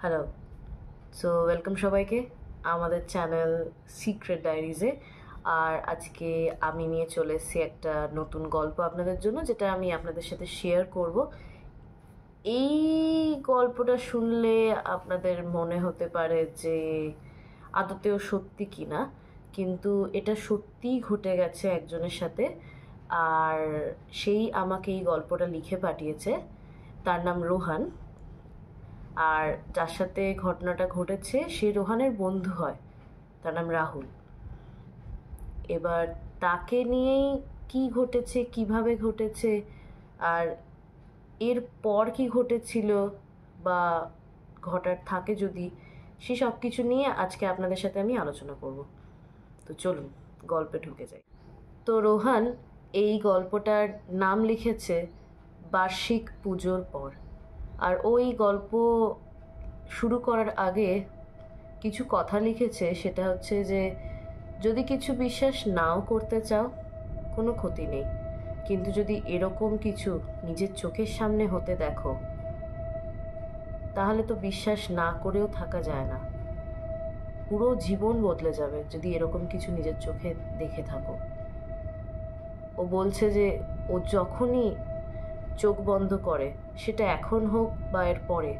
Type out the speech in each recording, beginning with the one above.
Hello. So welcome সবাইকে আমাদের channel secret ডায়েরিজে। আর আজকে আমি নিয়ে চলে এসেছি একটা নতুন গল্প আপনাদের জন্য, যেটা আমি আপনাদের সাথে শেয়ার করব। এই গল্পটা শুনলে আপনাদের মনে হতে পারে যে আদতেও সত্যি কি না, কিন্তু এটা সত্যিই ঘটে গেছে একজনের সাথে। আর সেই আমাকে এই গল্পটা লিখে পাঠিয়েছে। তার নাম রোহান। আর যার সাথে ঘটনাটা ঘটেছে সে রোহানের বন্ধু হয়, তার নাম রাহুল। এবার তাকে নিয়েই কি ঘটেছে, কিভাবে ঘটেছে, আর এর পর কি ঘটেছিল বা ঘটার থাকে যদি, সে সব কিছু নিয়ে আজকে আপনাদের সাথে আমি আলোচনা করব। তো চলুন গল্পে ঢুকে যাই। তো রোহান এই গল্পটার নাম লিখেছে বার্ষিক পুজোর পর। আর ওই গল্প শুরু করার আগে কিছু কথা লিখেছে, সেটা হচ্ছে যে যদি কিছু বিশ্বাস নাও করতে চাও কোনো ক্ষতি নেই, কিন্তু যদি এরকম কিছু নিজের চোখের সামনে হতে দেখো তাহলে তো বিশ্বাস না করেও থাকা যায় না। পুরো জীবন বদলে যাবে যদি এরকম কিছু নিজের চোখে দেখে থাকো। ও বলছে যে ও যখনই চোখ বন্ধ করে, সেটা এখন হোক বা এর পরে,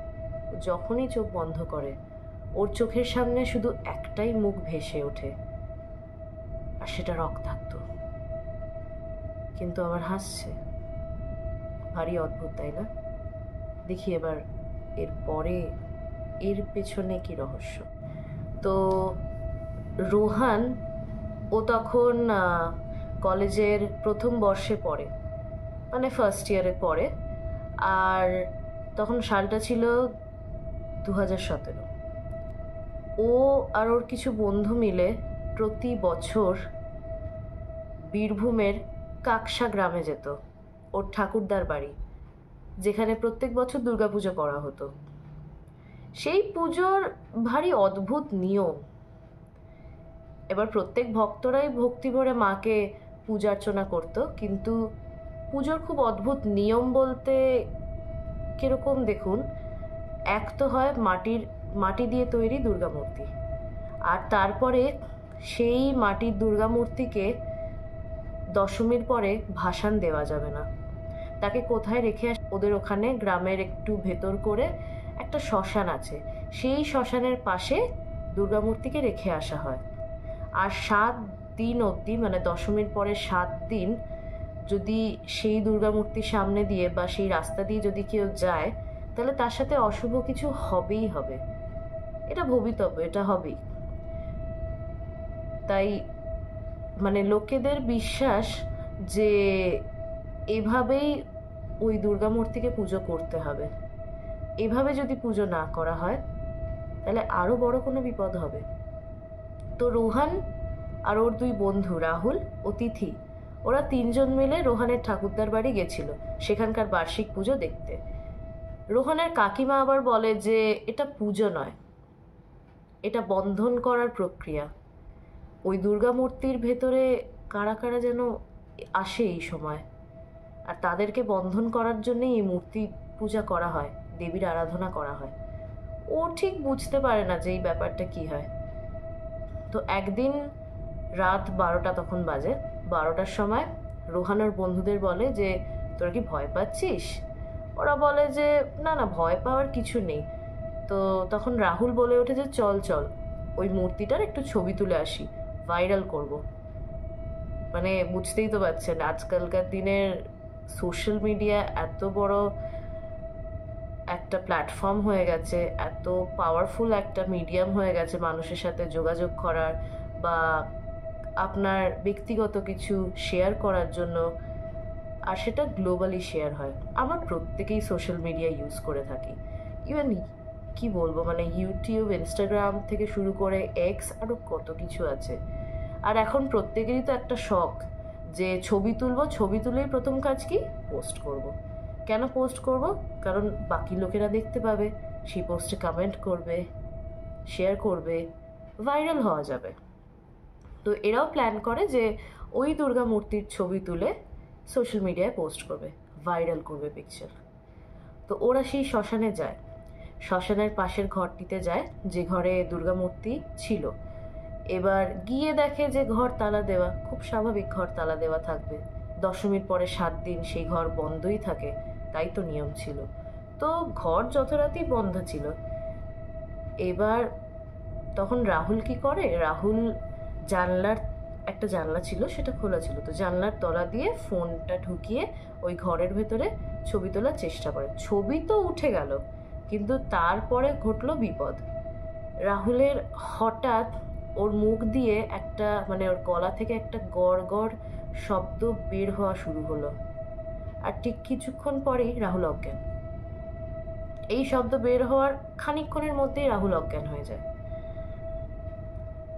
যখনই চোখ বন্ধ করে ওর চোখের সামনে শুধু একটাই মুখ ভেসে ওঠে, আর সেটা রক্তাক্ত, কিন্তু আবার হাসছে। ভারী অদ্ভুত, তাই না? দেখি এবার এর পরে এর পেছনে কি রহস্য। তো রোহান ও তখন কলেজের প্রথম বর্ষে পড়ে, মানে ফার্স্ট ইয়ারে পড়ে। আর তখন সালটা ছিল 2017। ও আর ওর কিছু বন্ধু মিলে প্রতি বছর বীরভূমের কাকসা গ্রামে যেত, ওর ঠাকুরদার বাড়ি, যেখানে প্রত্যেক বছর দুর্গাপুজো করা হতো। সেই পুজোর ভারী অদ্ভুত নিয়ম। এবার প্রত্যেক ভক্তরাই ভক্তি ভরে মাকে পূজা অর্চনা করতো, কিন্তু পুজোর খুব অদ্ভুত নিয়ম বলতে কিরকম দেখুন, এক তো হয় মাটি দিয়ে তৈরি দুর্গা মূর্তি, আর তারপরে সেই মাটির দুর্গা মূর্তিকে দশমীর পরে ভাসান দেওয়া যাবে না। তাকে কোথায় রেখে ওদের ওখানে গ্রামের একটু ভেতর করে একটা শ্মশান আছে, সেই শ্মশানের পাশে দুর্গা মূর্তিকে রেখে আসা হয়। আর 7 দিন অবধি, মানে দশমীর পরে 7 দিন যদি সেই দুর্গা মূর্তির সামনে দিয়ে বা সেই রাস্তা দিয়ে যদি কেউ যায়, তাহলে তার সাথে অশুভ কিছু হবেই হবে। এটা ভবিতব্য, এটা হবেই। তাই মানে লোকেদের বিশ্বাস যে এভাবেই ওই দুর্গা মূর্তিকে পুজো করতে হবে। এভাবে যদি পুজো না করা হয় তাহলে আরো বড় কোনো বিপদ হবে। তো রোহান আর ওর 2 বন্ধু রাহুল ও তিথি, ওরা 3 জন মিলে রোহানের ঠাকুরদার বাড়ি গেছিল সেখানকার বার্ষিক পুজো দেখতে। রোহানের কাকিমা আবার বলে যে এটা পুজো নয়, এটা বন্ধন করার প্রক্রিয়া। ওই দুর্গা মূর্তির ভেতরে কারা কারা যেন আসে এই সময়, আর তাদেরকে বন্ধন করার জন্যই এই মূর্তি পূজা করা হয়, দেবীর আরাধনা করা হয়। ও ঠিক বুঝতে পারে না যে এই ব্যাপারটা কি হয়। তো একদিন রাত 12টা তখন বাজে। 12টার সময় রোহানের বন্ধুদের বলে যে তোরা কি ভয় পাচ্ছিস? ওরা বলে যে না না, ভয় পাওয়ার কিছু নেই। তো তখন রাহুল বলে ওঠে যে চল চল ওই মূর্তিটার একটু ছবি তুলে আসি, ভাইরাল করব। মানে বুঝতেই তো পারছেন আজকালকার দিনের সোশ্যাল মিডিয়া এত বড় একটা প্ল্যাটফর্ম হয়ে গেছে, এত পাওয়ারফুল একটা মিডিয়াম হয়ে গেছে মানুষের সাথে যোগাযোগ করার বা আপনার ব্যক্তিগত কিছু শেয়ার করার জন্য। আর সেটা গ্লোবালি শেয়ার হয়। আমরা প্রত্যেকেই সোশ্যাল মিডিয়া ইউজ করে থাকি। ইভেন কি বলবো, মানে ইউটিউব, ইনস্টাগ্রাম থেকে শুরু করে এক্স, আরও কত কিছু আছে। আর এখন প্রত্যেকেরই তো একটা শখ যে ছবি তুলবো, ছবি তুলেই প্রথম কাজ কি পোস্ট করব। কেন পোস্ট করব? কারণ বাকি লোকেরা দেখতে পাবে, সেই পোস্টে কমেন্ট করবে, শেয়ার করবে, ভাইরাল হওয়া যাবে। তো এরাও প্ল্যান করে যে ওই দুর্গা মূর্তির ছবি তুলে সোশ্যাল মিডিয়ায় পোস্ট করবে, ভাইরাল করবে পিকচার। তো ওরা সেই শ্মশানে যায়। শ্মশানের পাশের ঘরটিতে যায়, যে ঘরে দুর্গা মূর্তি ছিল। এবার গিয়ে দেখে যে ঘর তালা দেওয়া, খুব স্বাভাবিক ঘর তালা দেওয়া থাকবে, দশমীর পরে 7 দিন সেই ঘর বন্ধই থাকে, তাই তো নিয়ম ছিল। তো ঘর যত রাতেই বন্ধ ছিল। এবার তখন রাহুল কি করে, রাহুল জানলার, একটা জানলা ছিল সেটা খোলা ছিল, তো জানলার তলা দিয়ে ফোনটা ঢুকিয়ে ওই ঘরের ভেতরে ছবি তোলার চেষ্টা করে। ছবি তো উঠে গেল, কিন্তু তারপরে ঘটলো বিপদ। রাহুলের হঠাৎ ওর মুখ দিয়ে একটা, মানে ওর গলা থেকে একটা গড় গড় শব্দ বের হওয়া শুরু হলো, আর ঠিক কিছুক্ষণ পরেই রাহুল অজ্ঞান। এই শব্দ বের হওয়ার খানিকক্ষণের মধ্যেই রাহুল অজ্ঞান হয়ে যায়।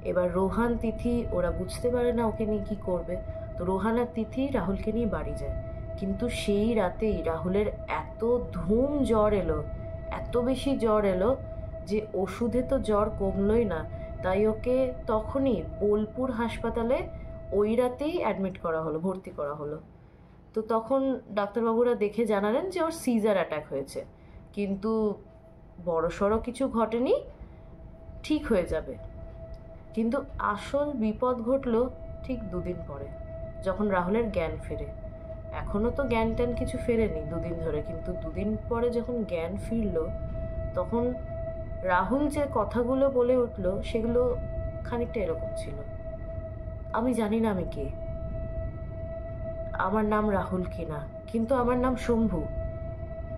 এবার রোহান, তিথি ওরা বুঝতে পারে না ওকে নিয়ে কী করবে, তো রোহান আর তিথি রাহুলকে নিয়ে বাড়ি যায়। কিন্তু সেই রাতেই রাহুলের এত ধুম জ্বর এলো, এত বেশি জ্বর এলো যে ওষুধে তো জ্বর কমলই না, তাই ওকে তখনই বোলপুর হাসপাতালে ওই রাতেই অ্যাডমিট করা হলো, ভর্তি করা হলো। তো তখন ডাক্তারবাবুরা দেখে জানালেন যে ওর সিজার অ্যাটাক হয়েছে, কিন্তু বড়সড় কিছু ঘটেনি, ঠিক হয়ে যাবে। কিন্তু আসল বিপদ ঘটল ঠিক 2 দিন পরে, যখন রাহুলের জ্ঞান ফেরে। এখনও তো জ্ঞান ট্যান কিছু ফেরেনি 2 দিন ধরে, কিন্তু 2 দিন পরে যখন জ্ঞান ফিরল, তখন রাহুল যে কথাগুলো বলে উঠল সেগুলো খানিকটা এরকম ছিল: আমি জানি না আমি কে, আমার নাম রাহুল কিনা, কিন্তু আমার নাম শম্ভু।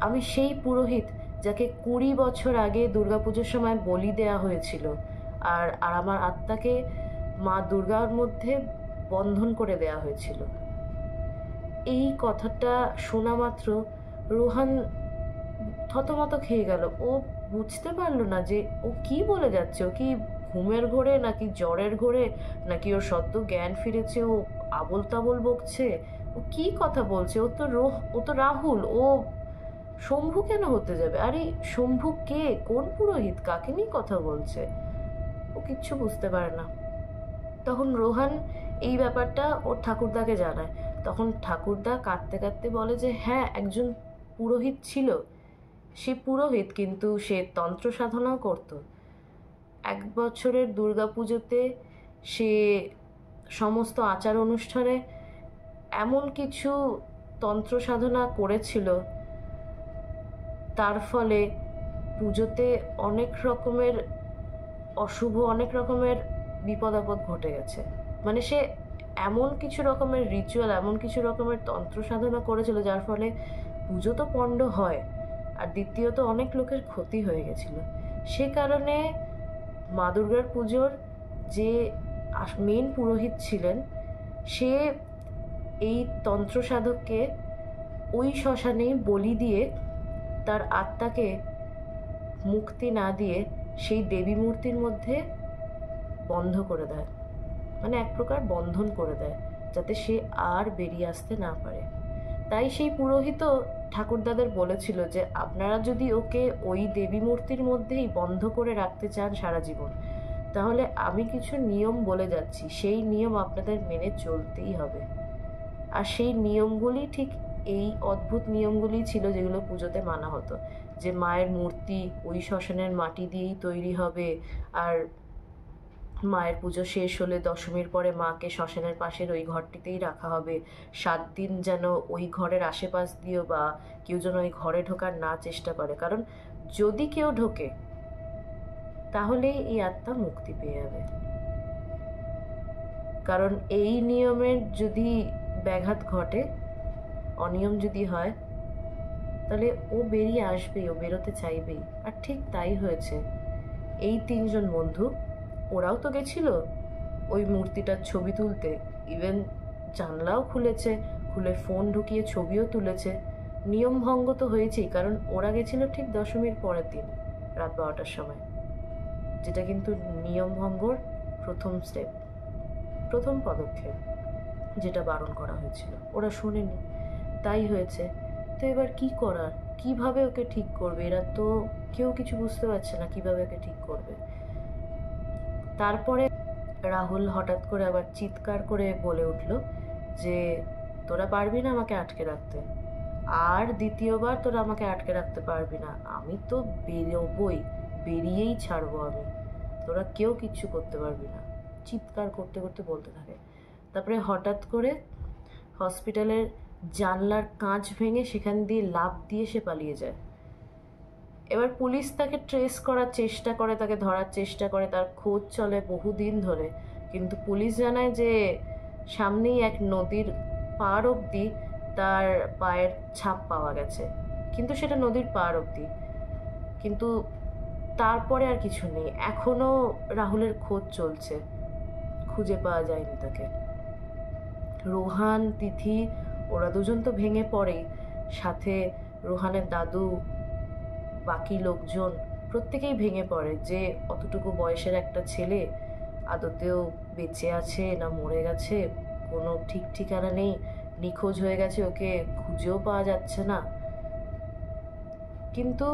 আমি সেই পুরোহিত যাকে 20 বছর আগে দুর্গাপুজোর সময় বলি দেয়া হয়েছিল, আর আমার আত্মাকে মা দুর্গার মধ্যে বন্ধন করে দেয়া হয়েছিল। এই কথাটা শোনা মাত্র রোহান থতমত খেয়ে গেল। ও বুঝতে পারলো না যে ও কি বলে যাচ্ছে, ও কি ঘুমের ঘোরে নাকি জ্বরের ঘোরে, নাকি ওর সদ্য জ্ঞান ফিরেছে ও আবোল তাবোল বকছে, ও কি কথা বলছে। ও তো রাহুল, ও শম্ভু কেন হতে যাবে? আরে শম্ভু কে, কোন পুরোহিত, কাকে নিয়ে কথা বলছে? ও কিচ্ছু বুঝতে পারে না। তখন রোহান এই ব্যাপারটা ওর ঠাকুরদাকে জানায়। তখন ঠাকুরদা কাঁদতে কাঁদতে বলে যে হ্যাঁ, একজন পুরোহিত ছিল, সে পুরোহিত, কিন্তু সে তন্ত্র সাধনাও করত। 1 বছরের দুর্গাপুজোতে সে সমস্ত আচার অনুষ্ঠানে এমন কিছু তন্ত্র সাধনা করেছিল, তার ফলে পুজোতে অনেক রকমের অশুভ, অনেক রকমের বিপদ আপদ ঘটে গেছে। মানে সে এমন কিছু রকমের রিচুয়াল, এমন কিছু রকমের তন্ত্র সাধনা করেছিল যার ফলে পুজো তো পণ্ড হয়, আর দ্বিতীয়ত অনেক লোকের ক্ষতি হয়ে গেছিল। সে কারণে মা দুর্গার পুজোর যে মেন পুরোহিত ছিলেন, সে এই তন্ত্র সাধককে ওই শ্মশানেই বলি দিয়ে তার আত্মাকে মুক্তি না দিয়ে সেই দেবী মূর্তির মধ্যে বন্ধ করে দেয়, মানে এক প্রকার বন্ধন করে দেয়, যাতে সে আর বেরিয়ে আসতে না পারে। তাই সেই পুরোহিতও ঠাকুরদাদের বলেছিল যে আপনারা যদি ওকে ওই দেবী মূর্তির মধ্যেই বন্ধ করে রাখতে চান সারা জীবন, তাহলে আমি কিছু নিয়ম বলে যাচ্ছি, সেই নিয়ম আপনাদের মেনে চলতেই হবে। আর সেই নিয়মগুলি ঠিক এই অদ্ভুত নিয়মগুলি ছিল যেগুলো পুজোতে মানা হতো, যে মায়ের মূর্তি ওই শ্মশানের মাটি দিয়েই তৈরি হবে, আর মায়ের পুজো শেষ হলে দশমীর পরে মাকে শ্মশানের পাশের ওই ঘরটিতেই রাখা হবে। 7 দিন যেন ওই ঘরের আশেপাশ দিয়েও বা কেউ যেন ওই ঘরে ঢোকার না চেষ্টা করে, কারণ যদি কেউ ঢোকে তাহলেই এই আত্মা মুক্তি পেয়ে যাবে। কারণ এই নিয়মের যদি ব্যাঘাত ঘটে, অনিয়ম যদি হয়, তাহলে ও বেরিয়ে আসবেই, ও বেরোতে চাইবেই। আর ঠিক তাই হয়েছে। এই 3 জন বন্ধু, ওরাও তো গেছিল ওই মূর্তিটার ছবি তুলতে, ইভেন জানলাও খুলেছে, খুলে ফোন ঢুকিয়ে ছবিও তুলেছে। নিয়ম ভঙ্গ তো হয়েছেই, কারণ ওরা গেছিল ঠিক দশমীর পরের দিন রাত 12টার সময়, যেটা কিন্তু নিয়ম ভঙ্গর প্রথম স্টেপ, প্রথম পদক্ষেপ, যেটা বারণ করা হয়েছিল। ওরা শোনেনি, তাই হয়েছে। তো এবার কি করার, কিভাবে ওকে ঠিক করবে? এরা তো কেউ কিছু বুঝতে পারছে না কিভাবে ওকে ঠিক করবে। তারপরে রাহুল হঠাৎ করে আবার চিৎকার করে বলে উঠল যে তোরা পারবি না আমাকে আটকে রাখতে, আর দ্বিতীয়বার তোরা আমাকে আটকে রাখতে পারবি না, আমি তো বেরোবই, বেরিয়েই ছাড়বো আমি, তোরা কেউ কিচ্ছু করতে পারবি না। চিৎকার করতে করতে বলতে থাকে। তারপরে হঠাৎ করে হসপিটালের জানলার কাঁচ ভেঙে সেখান দিয়ে লাফ দিয়ে সে পালিয়ে যায়। এবার পুলিশ তাকে ট্রেস করার চেষ্টা করে, তাকে ধরার চেষ্টা করে, তার খোঁজ চলে বহুদিন ধরে, কিন্তু পুলিশ জানায় যে সামনেই এক নদীর পার অবধি তার পায়ের ছাপ পাওয়া গেছে, কিন্তু সেটা নদীর পার অবধি, কিন্তু তারপরে আর কিছু নেই। এখনো রাহুলের খোঁজ চলছে, খুঁজে পাওয়া যায়নি তাকে। রোহান, তিথি ওরা দুজন তো ভেঙে পড়েই, সাথে রোহানের দাদু, বাকি লোকজন প্রত্যেকেই ভেঙে পড়ে যে অতটুকু বয়সের একটা ছেলে আদতেও বেঁচে আছে না মরে গেছে, কোনো ঠিক ঠিকানা নেই, নিখোঁজ হয়ে গেছে, ওকে খুঁজেও পাওয়া যাচ্ছে না। কিন্তু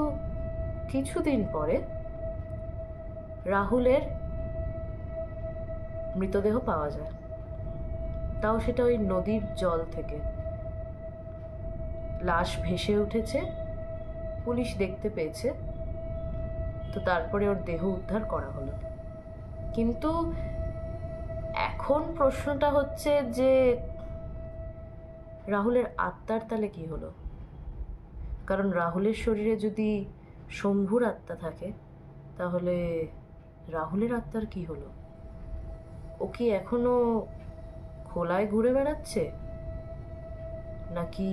কিছুদিন পরে রাহুলের মৃতদেহ পাওয়া যায়, তাও সেটা ওই নদীর জল থেকে। লাশ ভেসে উঠেছে, পুলিশ দেখতে পেয়েছে, তো তারপরে ওর দেহ উদ্ধার করা হলো। কিন্তু এখন প্রশ্নটা হচ্ছে যে রাহুলের আত্মার তাহলে কি হলো? কারণ রাহুলের শরীরে যদি শম্ভুর আত্মা থাকে, তাহলে রাহুলের আত্মার কি হলো? ও কি এখনো খোলায় ঘুরে বেড়াচ্ছে, নাকি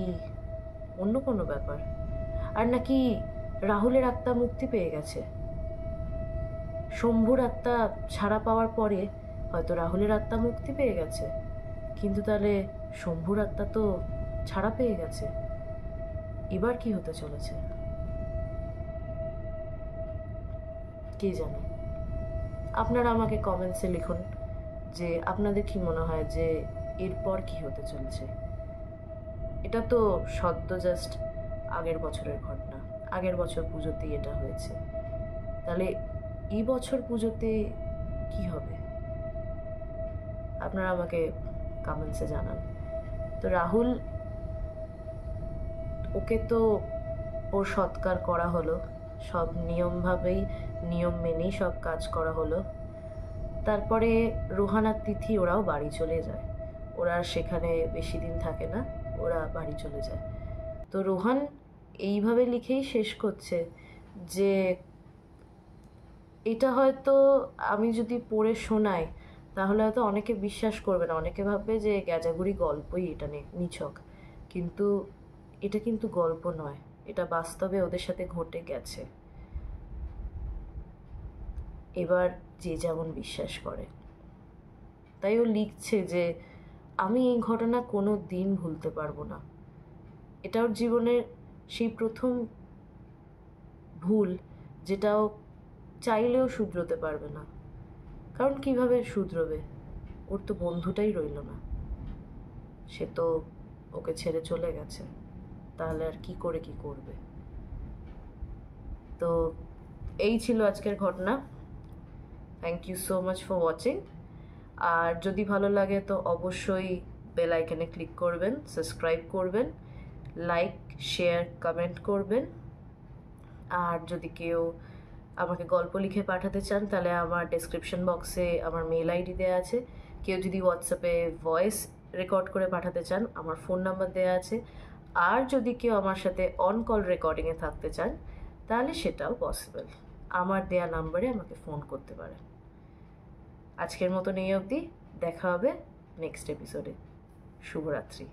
অন্য কোনো ব্যাপার? আর নাকি রাহুলের আত্মা মুক্তি পেয়ে গেছে? শম্ভুর আত্মা ছাড়া পাওয়ার পরে হয়তো রাহুলের আত্মা মুক্তি পেয়ে গেছে, কিন্তু তাহলে শম্ভুর আত্মা তো ছাড়া পেয়ে গেছে। এবার কি হতে চলেছে কে জানে। আপনারা আমাকে কমেন্টসে লিখুন যে আপনাদের কি মনে হয় যে এরপর কি হতে চলেছে। এটা তো সদ্য জাস্ট আগের বছরের ঘটনা, আগের বছর পুজোতেই এটা হয়েছে, তাহলে এই বছর পুজোতে কি হবে আপনারা আমাকে কমেন্টসে জানান। তো রাহুল, ওকে তো ওর সৎকার করা হলো, সব নিয়ম মেনেই সব কাজ করা হলো। তারপরে রোহান আর তিথি ওরাও বাড়ি চলে যায়, ওরা সেখানে বেশি দিন থাকে না, ওরা বাড়ি চলে যায়। তো রোহান এইভাবে লিখেই শেষ করছে যে এটা হয়তো আমি যদি পড়ে শোনাই তাহলে হয়তো অনেকে বিশ্বাস করবে না, অনেকে ভাববে যে গ্যাজাগুড়ি গল্পই, এটা নিছক, কিন্তু এটা কিন্তু গল্প নয়, এটা বাস্তবে ওদের সাথে ঘটে গেছে। এবার যে যেমন বিশ্বাস করে, তাই ও লিখছে যে আমি এই ঘটনা কোনো দিন ভুলতে পারবো না। এটা ওর জীবনের সেই প্রথম ভুল, যেটাও চাইলেও শুধরোতে পারবে না। কারণ কিভাবে শুধরোবে, ওর তো বন্ধুটাই রইল না, সে তো ওকে ছেড়ে চলে গেছে, তাহলে আর কি করে কি করবে। তো এই ছিল আজকের ঘটনা। Thank you so much for watching. আর যদি ভালো লাগে তো অবশ্যই বেল আইকনে ক্লিক করবেন, সাবস্ক্রাইব করবেন, লাইক শেয়ার কমেন্ট করবেন। আর যদি কেউ আমাকে গল্প লিখে পাঠাতে চান তাহলে আমার ডেসক্রিপশন বক্সে আমার মেল আইডি দেওয়া আছে। কেউ যদি হোয়াটসঅ্যাপে ভয়েস রেকর্ড করে পাঠাতে চান আমার ফোন নাম্বার দেওয়া আছে। আর যদি কেউ আমার সাথে অন কল রেকর্ডিংয়ে থাকতে চান তাহলে সেটাও পসিবল, আমার দেয়া নাম্বারে আমাকে ফোন করতে পারেন। আজকের মতন এই অবধি, দেখা হবে নেক্সট এপিসোডে। শুভরাত্রি।